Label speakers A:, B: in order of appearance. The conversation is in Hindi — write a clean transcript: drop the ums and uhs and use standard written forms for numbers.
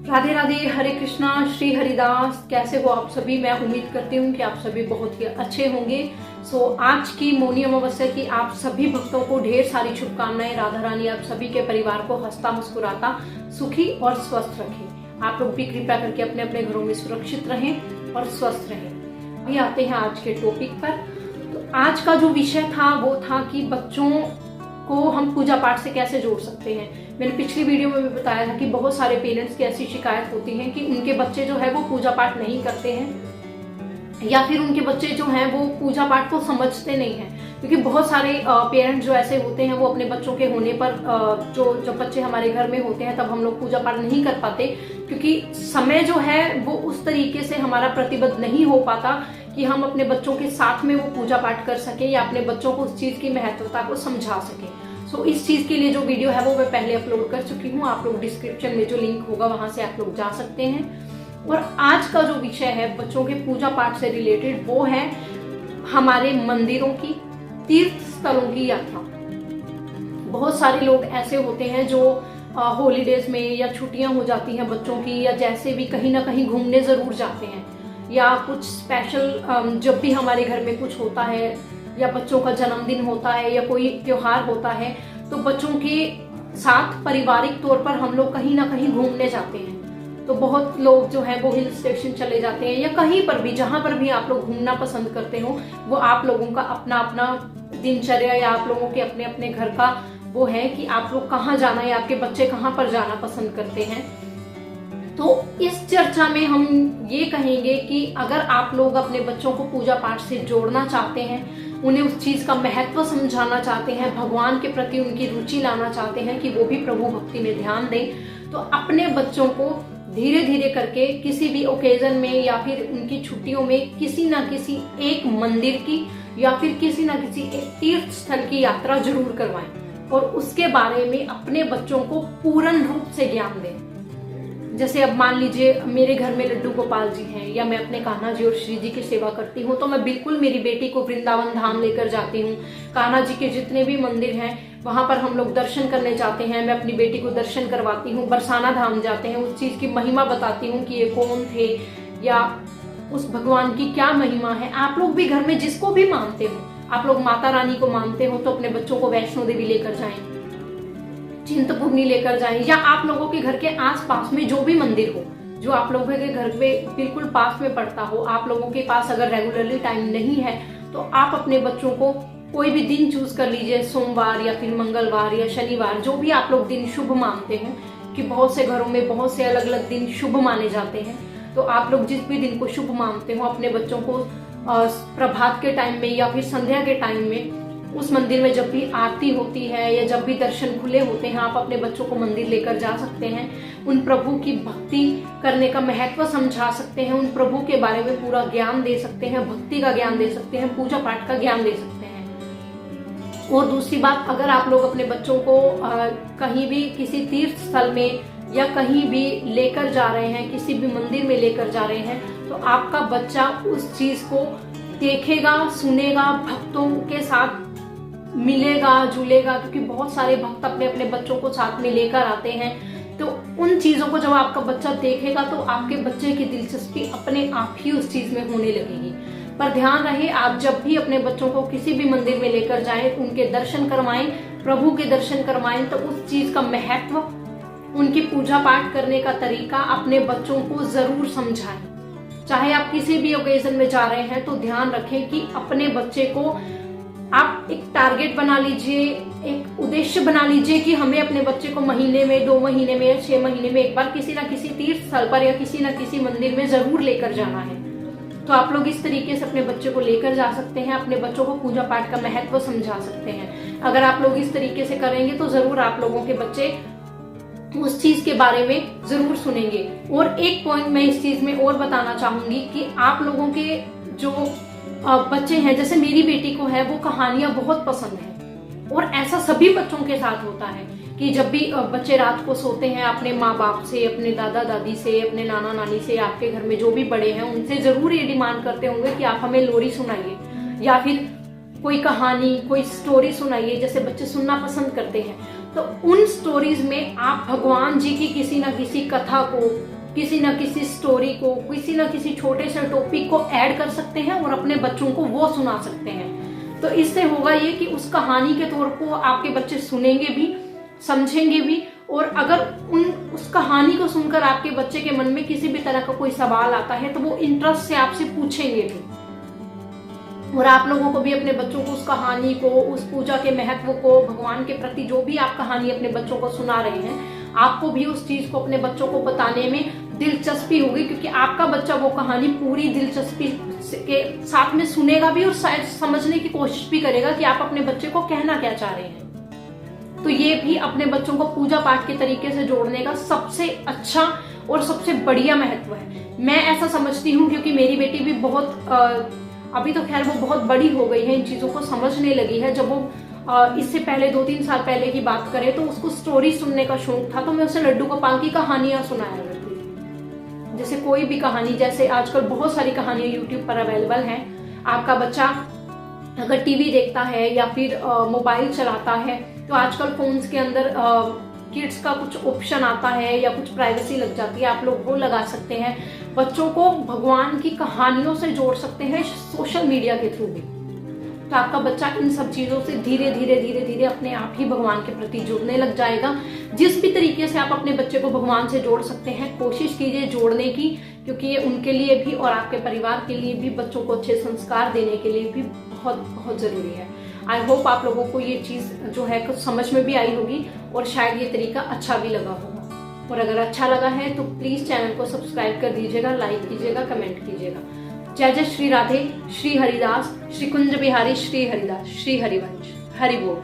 A: राधे राधे, हरे कृष्णा, श्री हरिदास। कैसे हो आप सभी? मैं उम्मीद करती हूँ कि आप सभी बहुत ही अच्छे होंगे। आज की मौनी अमावस्या की आप सभी भक्तों को ढेर सारी शुभकामनाएं। राधा रानी आप सभी के परिवार को हंसता मुस्कुराता सुखी और स्वस्थ रखे। आप लोग भी कृपया करके अपने अपने घरों में सुरक्षित रहें और स्वस्थ रहें। अभी आते हैं आज के टॉपिक पर। तो आज का जो विषय था वो था कि बच्चों को हम पूजा पाठ से कैसे जोड़ सकते हैं। मैंने पिछली वीडियो में भी बताया था कि बहुत सारे पेरेंट्स की ऐसी शिकायत होती है कि उनके बच्चे जो है वो पूजा पाठ नहीं करते हैं, या फिर उनके बच्चे जो हैं वो पूजा पाठ को समझते नहीं हैं। क्योंकि बहुत सारे पेरेंट्स जो ऐसे होते हैं वो अपने बच्चों के होने पर जब बच्चे हमारे घर में होते हैं तब हम लोग पूजा पाठ नहीं कर पाते, क्योंकि समय जो है वो उस तरीके से हमारा प्रतिबद्ध नहीं हो पाता कि हम अपने बच्चों के साथ में वो पूजा पाठ कर सके या अपने बच्चों को उस चीज की महत्वता को समझा सके। इस चीज के लिए जो वीडियो है वो मैं पहले अपलोड कर चुकी हूँ। आप लोग डिस्क्रिप्शन में जो लिंक होगा वहां से आप लोग जा सकते हैं। और आज का जो विषय है बच्चों के पूजा पाठ से रिलेटेड, वो है हमारे मंदिरों की, तीर्थ स्थलों की यात्रा। बहुत सारे लोग ऐसे होते हैं जो हॉलीडेज में या छुट्टियां हो जाती हैं बच्चों की, या जैसे भी कहीं ना कहीं घूमने जरूर जाते हैं, या कुछ स्पेशल जब भी हमारे घर में कुछ होता है या बच्चों का जन्मदिन होता है या कोई त्योहार होता है, तो बच्चों के साथ पारिवारिक तौर पर हम लोग कहीं ना कहीं घूमने जाते हैं। तो बहुत लोग जो है वो हिल स्टेशन चले जाते हैं, या कहीं पर भी जहां पर भी आप लोग घूमना पसंद करते हो, वो आप लोगों का अपना अपना दिनचर्या या आप लोगों के अपने अपने घर का वो है कि आप लोग कहाँ जाना है, आपके बच्चे कहाँ पर जाना पसंद करते हैं। तो इस चर्चा में हम ये कहेंगे कि अगर आप लोग अपने बच्चों को पूजा पाठ से जोड़ना चाहते हैं, उन्हें उस चीज का महत्व समझाना चाहते हैं, भगवान के प्रति उनकी रुचि लाना चाहते हैं कि वो भी प्रभु भक्ति में ध्यान दें, तो अपने बच्चों को धीरे धीरे करके किसी भी ओकेजन में या फिर उनकी छुट्टियों में किसी ना किसी एक मंदिर की या फिर किसी ना किसी एक तीर्थ स्थल की यात्रा जरूर करवाएं और उसके बारे में अपने बच्चों को पूर्ण रूप से ज्ञान दें। जैसे अब मान लीजिए मेरे घर में लड्डू गोपाल जी हैं, या मैं अपने कान्हा जी और श्री जी की सेवा करती हूँ, तो मैं बिल्कुल मेरी बेटी को वृंदावन धाम लेकर जाती हूँ। कान्हा जी के जितने भी मंदिर हैं वहां पर हम लोग दर्शन करने जाते हैं। मैं अपनी बेटी को दर्शन करवाती हूँ। बरसाना धाम जाते हैं, उस चीज की महिमा बताती हूँ कि ये कौन थे या उस भगवान की क्या महिमा है। आप लोग भी घर में जिसको भी मानते हो, आप लोग माता रानी को मानते हो तो अपने बच्चों को वैष्णो देवी लेकर जाएं, चिंतपूर्णी लेकर जाएं, या आप लोगों के घर के आसपास में जो भी मंदिर हो, जो आप लोगों के घर में बिल्कुल पास में पड़ता हो। आप लोगों के पास अगर रेगुलरली टाइम नहीं है तो आप अपने बच्चों को कोई भी दिन चूज कर लीजिए, सोमवार या फिर मंगलवार या शनिवार, जो भी आप लोग दिन शुभ मानते हैं, कि बहुत से घरों में बहुत से अलग अलग दिन शुभ माने जाते हैं। तो आप लोग जिस भी दिन को शुभ मानते हो, अपने बच्चों को प्रभात के टाइम में या फिर संध्या के टाइम में उस मंदिर में जब भी आरती होती है या जब भी दर्शन खुले होते हैं, आप अपने बच्चों को मंदिर लेकर जा सकते हैं। उन प्रभु की भक्ति करने का महत्व समझा सकते हैं, उन प्रभु के बारे में पूरा ज्ञान दे सकते हैं, भक्ति का ज्ञान दे सकते हैं, पूजा पाठ का ज्ञान दे सकते हैं। और दूसरी बात, अगर आप लोग अपने बच्चों को कहीं भी किसी तीर्थ स्थल में या कहीं भी लेकर जा रहे हैं, किसी भी मंदिर में लेकर जा रहे हैं, तो आपका बच्चा उस चीज को देखेगा, सुनेगा, भक्तों के साथ मिलेगा, जुलेगा। क्योंकि बहुत सारे भक्त अपने अपने बच्चों को साथ में लेकर आते हैं, तो उन चीजों को जब आपका बच्चा देखेगा तो आपके बच्चे की दिलचस्पी अपने आप ही उस चीज में होने लगेगी। पर ध्यान रहे, आप जब भी अपने बच्चों को किसी भी मंदिर में लेकर जाएं, उनके दर्शन करवाएं, प्रभु के दर्शन करवाएं, तो उस चीज का महत्व, उनकी पूजा पाठ करने का तरीका अपने बच्चों को जरूर समझाएं। चाहे आप किसी भी ओकेजन में जा रहे हैं तो ध्यान रखें कि अपने बच्चे को आप एक टारगेट बना लीजिए, एक उद्देश्य बना लीजिए कि हमें अपने बच्चे को महीने में, 2 महीने में या 6 महीने में एक बार किसी ना किसी तीर्थ स्थल पर या किसी ना किसी मंदिर में जरूर लेकर जाना है। तो आप लोग इस तरीके से अपने बच्चे को लेकर जा सकते हैं, अपने बच्चों को पूजा पाठ का महत्व समझा सकते हैं। अगर आप लोग इस तरीके से करेंगे तो जरूर आप लोगों के बच्चे उस चीज के बारे में जरूर सुनेंगे। और एक पॉइंट मैं इस चीज में और बताना चाहूंगी कि आप लोगों के जो बच्चे हैं, जैसे मेरी बेटी को है, वो कहानियां बहुत पसंद है, और ऐसा सभी बच्चों के साथ होता है कि जब भी बच्चे रात को सोते हैं, अपने माँ बाप से, अपने दादा दादी से, अपने नाना नानी से, आपके घर में जो भी बड़े हैं उनसे जरूर ये डिमांड करते होंगे कि आप हमें लोरी सुनाइए या फिर कोई कहानी, कोई स्टोरी सुनाइए। जैसे बच्चे सुनना पसंद करते हैं, तो उन स्टोरीज में आप भगवान जी की किसी ना किसी कथा को किसी न किसी स्टोरी को, किसी न किसी छोटे से टॉपिक को ऐड कर सकते हैं और अपने बच्चों को वो सुना सकते हैं। तो इससे होगा ये कि उस कहानी के तौर को आपके बच्चे सुनेंगे भी, समझेंगे भी, और अगर उस कहानी को सुनकर आपके बच्चे के मन में किसी भी तरह का कोई सवाल आता है तो वो इंटरेस्ट से आपसे पूछेंगे भी। और आप लोगों को भी अपने बच्चों को उस कहानी को, उस पूजा के महत्व को, भगवान के प्रति जो भी आप कहानी अपने बच्चों को सुना रहे हैं, आपको भी उस चीज को अपने बच्चों को बताने में दिलचस्पी होगी, क्योंकि आपका बच्चा वो कहानी पूरी दिलचस्पी के साथ में सुनेगा भी और शायद समझने की कोशिश भी करेगा कि आप अपने बच्चे को कहना क्या चाह रहे हैं। तो ये भी अपने बच्चों को पूजा पाठ के तरीके से जोड़ने का सबसे अच्छा और सबसे बढ़िया महत्व है। मैं ऐसा समझती हूँ, क्योंकि मेरी बेटी भी बहुत अभी तो खैर वो बहुत बड़ी हो गई है, इन चीजों को समझने लगी है। जब वो इससे पहले 2-3 साल पहले की बात करें तो उसको स्टोरी सुनने का शौक था, तो मैं उसे लड्डू गोपाल की कहानियां सुनाया करती थी। जैसे कोई भी कहानी, जैसे आजकल बहुत सारी कहानियां यूट्यूब पर अवेलेबल हैं। आपका बच्चा अगर टीवी देखता है या फिर मोबाइल चलाता है तो आजकल फोन्स के अंदर किड्स का कुछ ऑप्शन आता है या कुछ प्राइवेसी लग जाती है, आप लोग वो लगा सकते हैं। बच्चों को भगवान की कहानियों से जोड़ सकते हैं सोशल मीडिया के थ्रू भी। तो आपका बच्चा इन सब चीजों से धीरे धीरे अपने आप ही भगवान के प्रति जुड़ने लग जाएगा। जिस भी तरीके से आप अपने बच्चे को भगवान से जोड़ सकते हैं, कोशिश कीजिए जोड़ने की, क्योंकि ये उनके लिए भी और आपके परिवार के लिए भी, बच्चों को अच्छे संस्कार देने के लिए भी बहुत बहुत जरूरी है। आई होप आप लोगों को ये चीज जो है कुछ समझ में भी आई होगी और शायद ये तरीका अच्छा भी लगा होगा। और अगर अच्छा लगा है तो प्लीज चैनल को सब्सक्राइब कर दीजिएगा, लाइक कीजिएगा, कमेंट कीजिएगा। जय जय श्री राधे, श्री हरिदास, श्री कुंज बिहारी, श्री हरिदास, श्री हरिवंश, हरि बोल।